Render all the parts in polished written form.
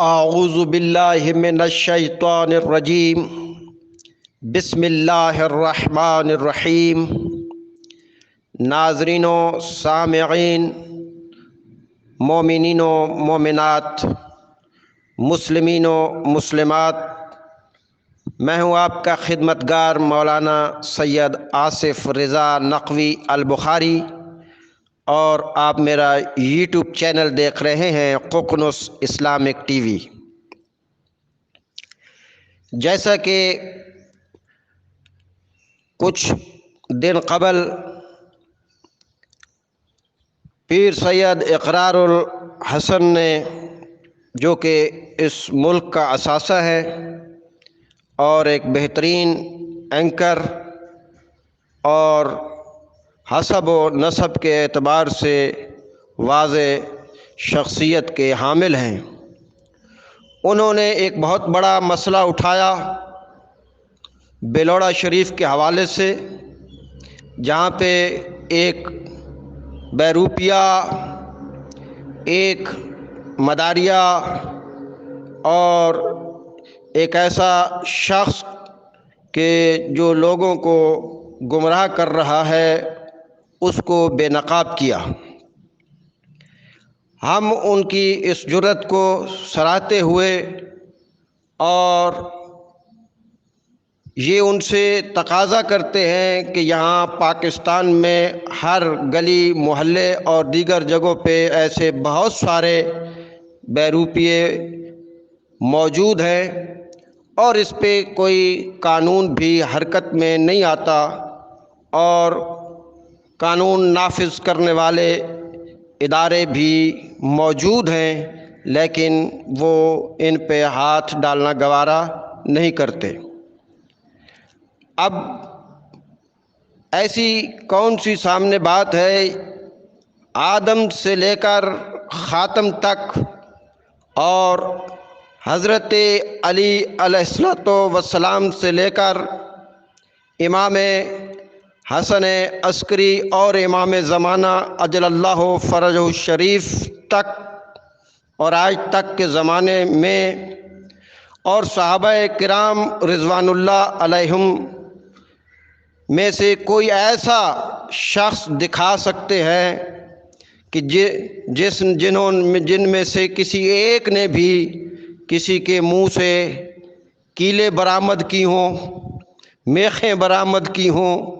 اعوذ باللہ من الشیطان الرجیم بسم اللہ الرحمن الرحیم۔ ناظرین و سامعین، مومنین و مومنات، مسلمین و مسلمات، میں ہوں آپ کا خدمتگار مولانا سید آصف رضا نقوی البخاری، اور آپ میرا یوٹیوب چینل دیکھ رہے ہیں ققنص اسلامک ٹی وی۔ جیسا کہ کچھ دن قبل پیر سید اقرار الحسن نے، جو کہ اس ملک کا اثاثہ ہے اور ایک بہترین اینکر اور حسب و نسب کے اعتبار سے واضح شخصیت کے حامل ہیں، انہوں نے ایک بہت بڑا مسئلہ اٹھایا بیلوڑا شریف کے حوالے سے، جہاں پہ ایک بیروپیہ، ایک مداریہ اور ایک ایسا شخص کہ جو لوگوں کو گمراہ کر رہا ہے، اس کو بے نقاب کیا۔ ہم ان کی اس جرأت کو سراہتے ہوئے اور یہ ان سے تقاضا کرتے ہیں کہ یہاں پاکستان میں ہر گلی محلے اور دیگر جگہوں پہ ایسے بہت سارے بیروپیے موجود ہیں اور اس پہ کوئی قانون بھی حرکت میں نہیں آتا، اور قانون نافذ کرنے والے ادارے بھی موجود ہیں، لیکن وہ ان پہ ہاتھ ڈالنا گوارا نہیں کرتے۔ اب ایسی کون سی سامنے بات ہے؟ آدم سے لے کر خاتم تک اور حضرت علی علیہ السلام سے لے کر امام حسن عسکری اور امام زمانہ اجل اللہ فرجہ الشریف تک اور آج تک کے زمانے میں، اور صحابہ کرام رضوان اللہ علیہم میں سے کوئی ایسا شخص دکھا سکتے ہیں کہ جن میں سے کسی ایک نے بھی کسی کے منہ سے کیلے برآمد کی ہوں، میخیں برآمد کی ہوں،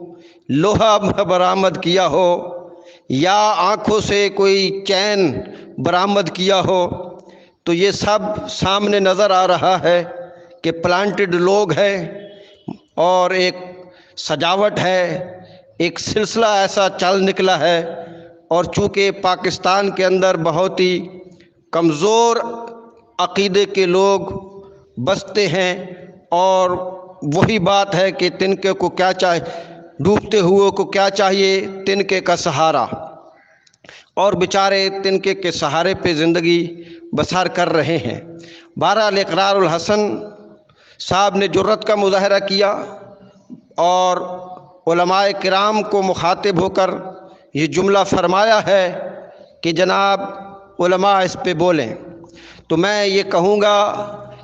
لوہا برآمد کیا ہو، یا آنکھوں سے کوئی چین برآمد کیا ہو، تو یہ سب سامنے نظر آ رہا ہے کہ پلانٹڈ لوگ ہیں، اور ایک سجاوٹ ہے، ایک سلسلہ ایسا چل نکلا ہے۔ اور چونکہ پاکستان کے اندر بہت ہی کمزور عقیدے کے لوگ بستے ہیں، اور وہی بات ہے کہ تنکے کو کیا چاہیے، ڈوبتے ہوئے کو کیا چاہیے، تنکے کا سہارا، اور بیچارے تنکے کے سہارے پہ زندگی بسر کر رہے ہیں۔ بہرحال اقرار الحسن صاحب نے جرأت کا مظاہرہ کیا اور علماء کرام کو مخاطب ہو کر یہ جملہ فرمایا ہے کہ جناب علماء اس پہ بولیں۔ تو میں یہ کہوں گا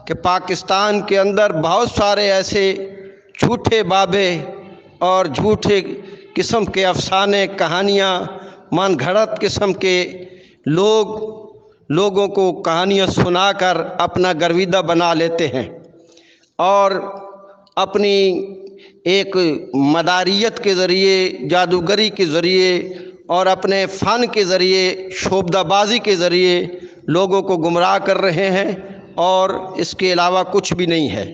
کہ پاکستان کے اندر بہت سارے ایسے جھوٹے بابے اور جھوٹے قسم کے افسانے، کہانیاں، من گھڑت قسم کے لوگوں کو کہانیاں سنا کر اپنا گرویدہ بنا لیتے ہیں، اور اپنی ایک مداریت کے ذریعے، جادوگری کے ذریعے اور اپنے فن کے ذریعے، شعبدہ بازی کے ذریعے لوگوں کو گمراہ کر رہے ہیں، اور اس کے علاوہ کچھ بھی نہیں ہے۔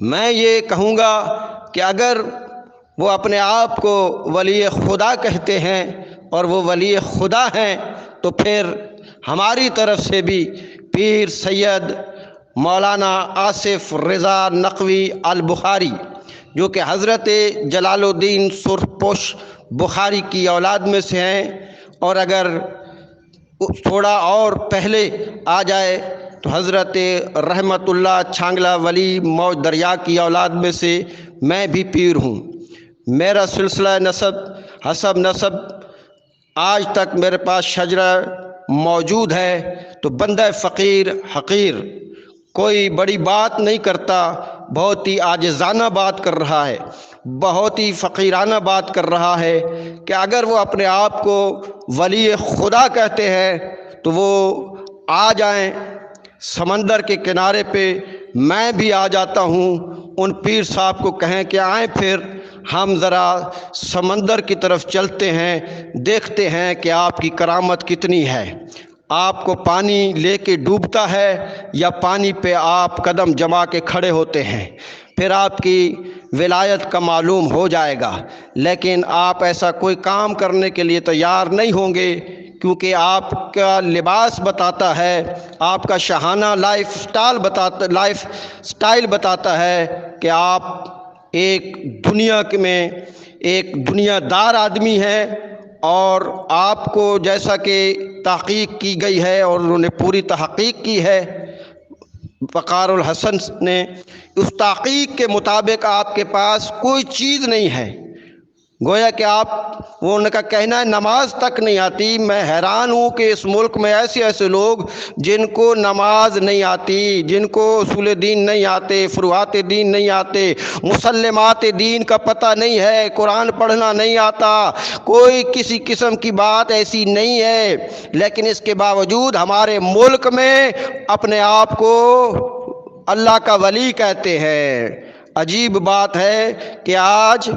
میں یہ کہوں گا کہ اگر وہ اپنے آپ کو ولی خدا کہتے ہیں اور وہ ولی خدا ہیں، تو پھر ہماری طرف سے بھی پیر سید مولانا آصف رضا نقوی البخاری، جو کہ حضرت جلال الدین سرخپوش بخاری کی اولاد میں سے ہیں، اور اگر تھوڑا اور پہلے آ جائے تو حضرت رحمت اللہ چھانگلہ ولی موج دریا کی اولاد میں سے میں بھی پیر ہوں۔ میرا سلسلہ نسب حسب نسب آج تک میرے پاس شجرہ موجود ہے تو بندہ فقیر حقیر کوئی بڑی بات نہیں کرتا، بہت ہی عاجزانہ بات کر رہا ہے، بہت ہی فقیرانہ بات کر رہا ہے کہ اگر وہ اپنے آپ کو ولی خدا کہتے ہیں تو وہ آ جائیں سمندر کے کنارے پہ، میں بھی آ جاتا ہوں، ان پیر صاحب کو کہیں کہ آئیں پھر ہم ذرا سمندر کی طرف چلتے ہیں، دیکھتے ہیں کہ آپ کی کرامت کتنی ہے، آپ کو پانی لے کے ڈوبتا ہے یا پانی پہ آپ قدم جما کے کھڑے ہوتے ہیں، پھر آپ کی ولایت کا معلوم ہو جائے گا۔ لیکن آپ ایسا کوئی کام کرنے کے لیے تیار نہیں ہوں گے، کیونکہ آپ کا لباس بتاتا ہے، آپ کا شاہانہ لائف سٹائل بتاتا ہے کہ آپ ایک دنیا میں ایک دنیا دار آدمی ہے، اور آپ کو جیسا کہ تحقیق کی گئی ہے اور انہوں نے پوری تحقیق کی ہے وقار الحسن نے، اس تحقیق کے مطابق آپ کے پاس کوئی چیز نہیں ہے، گویا کہ آپ وہ ان کا کہنا ہے نماز تک نہیں آتی۔ میں حیران ہوں کہ اس ملک میں ایسے لوگ جن کو نماز نہیں آتی، جن کو اصول دین نہیں آتے، فروعات دین نہیں آتے، مسلمات دین کا پتہ نہیں ہے، قرآن پڑھنا نہیں آتا، کوئی کسی قسم کی بات ایسی نہیں ہے، لیکن اس کے باوجود ہمارے ملک میں اپنے آپ کو اللہ کا ولی کہتے ہیں۔ عجیب بات ہے کہ آج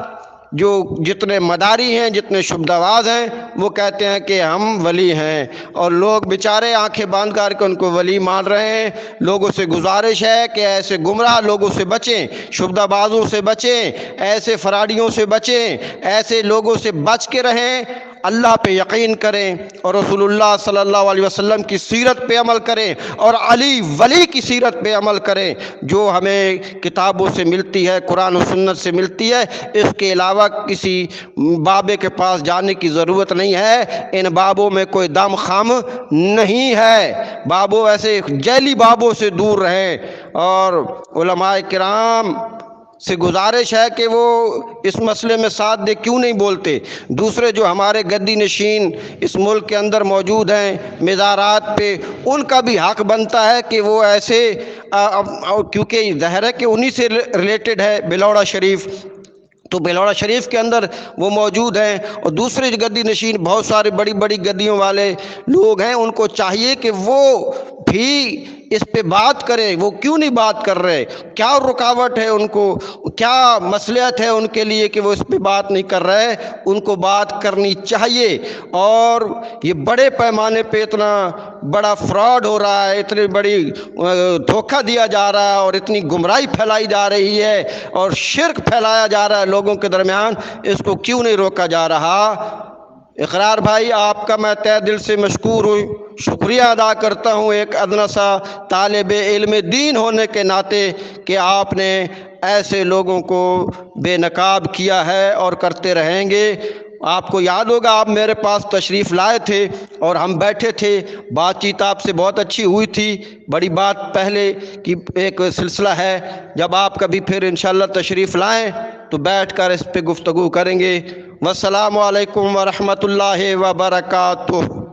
جو جتنے مداری ہیں، جتنے شبدواز ہیں، وہ کہتے ہیں کہ ہم ولی ہیں، اور لوگ بیچارے آنکھیں باندھ کر کے ان کو ولی مان رہے ہیں۔ لوگوں سے گزارش ہے کہ ایسے گمراہ لوگوں سے بچیں، شبدہ بازوں سے بچیں، ایسے فراڈیوں سے بچیں، ایسے لوگوں سے بچ کے رہیں، اللہ پہ یقین کریں اور رسول اللہ صلی اللہ علیہ وسلم کی سیرت پہ عمل کریں اور علی ولی کی سیرت پہ عمل کریں جو ہمیں کتابوں سے ملتی ہے، قرآن و سنت سے ملتی ہے۔ اس کے علاوہ کسی بابے کے پاس جانے کی ضرورت نہیں ہے، ان بابوں میں کوئی دم خم نہیں ہے، بابوں ایسے جعلی بابوں سے دور رہیں، اور علماء کرام سے گزارش ہے کہ وہ اس مسئلے میں ساتھ دے، کیوں نہیں بولتے؟ دوسرے جو ہمارے گدی نشین اس ملک کے اندر موجود ہیں مزارات پہ، ان کا بھی حق بنتا ہے کہ وہ ایسے کیونکہ ظاہر ہے کہ انہی سے ریلیٹڈ ہے بلوڑا شریف، تو بلوڑا شریف کے اندر وہ موجود ہیں، اور دوسرے گدی نشین بہت سارے بڑی بڑی گدیوں والے لوگ ہیں، ان کو چاہیے کہ وہ بھی اس پہ بات کریں۔ وہ کیوں نہیں بات کر رہے؟ کیا رکاوٹ ہے ان کو؟ کیا مصلحت ہے ان کے لیے کہ وہ اس پہ بات نہیں کر رہے؟ ان کو بات کرنی چاہیے۔ اور یہ بڑے پیمانے پہ اتنا بڑا فراڈ ہو رہا ہے، اتنی بڑی دھوکہ دیا جا رہا ہے، اور اتنی گمراہی پھیلائی جا رہی ہے، اور شرک پھیلایا جا رہا ہے لوگوں کے درمیان، اس کو کیوں نہیں روکا جا رہا؟ اقرار بھائی، آپ کا میں تہ دل سے مشکور ہوں، شکریہ ادا کرتا ہوں ایک ادنا سا طالب علم دین ہونے کے ناطے کہ آپ نے ایسے لوگوں کو بے نقاب کیا ہے اور کرتے رہیں گے۔ آپ کو یاد ہوگا آپ میرے پاس تشریف لائے تھے اور ہم بیٹھے تھے، بات چیت آپ سے بہت اچھی ہوئی تھی، بڑی بات پہلے کی ایک سلسلہ ہے، جب آپ کبھی پھر انشاءاللہ تشریف لائیں تو بیٹھ کر اس پہ گفتگو کریں گے۔ والسلام علیکم ورحمۃ اللہ وبرکاتہ۔